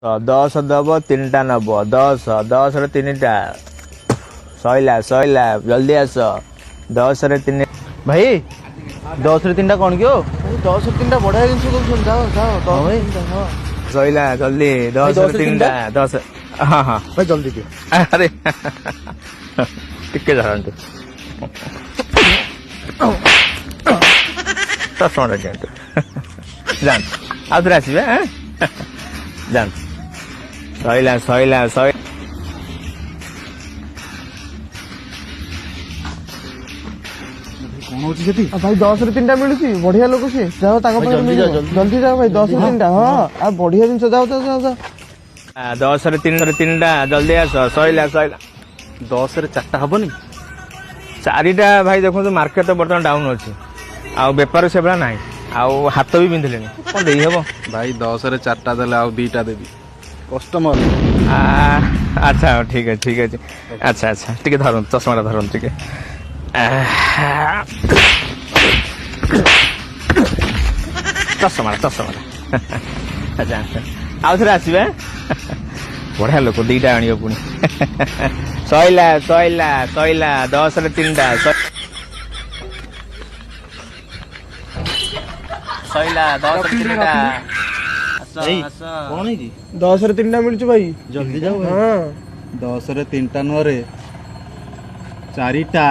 दस दब तीन टा नब 10 10 रे 3टा सैला सैला जल्दी आस 10 रे 3 भाई 10 रे 3टा कौन क्यों 10 रे 3टा बढ़िया जिनस दउछन जाओ जाओ 10 रे 3टा हां सैला जल्दी 10 रे 3टा 10 हां हां भाई जल्दी के अरे टिके धरंतु तो सोना जंतु जान आउथरे आसीबे हैं जान सैला सैला सै कौन होची सेठी भाई 10 रे 3टा मिलुची बढ़िया लोक से जाओ ताको भाई पाखरे जल्दी मिलिबो। जाओ, जल्दी। जल्दी जाओ भाई 10 रे 3टा हां आ बढ़िया जिनस जाओ जाओ जाओ 10 रे 3टा जल्दी आस सैला सैला 10 रे 4टा हबनी 4टा भाई देखो मार्केट तो बर्तमान डाउन अच्छी आउ बेपार से भाई ना आउ हाथ भी पिंधले कौन दे हम भाई 10 रे 4टा देले आ 2टा देबी कस्टमर अच्छा ठीक है अच्छा अच्छा टिके धरन चश्मा धरन टिके चश्मा अच्छा आउ थे आसबे बढ़िया लोक 2टा आनियो पुणी सैला सैला सैला 10 रे 3टा सैला 10 रे 3टा कौन है जी 10 रे 3टा मिलुची भाई जल्दी जाओ हां 10 रे 3टा नरे 4टा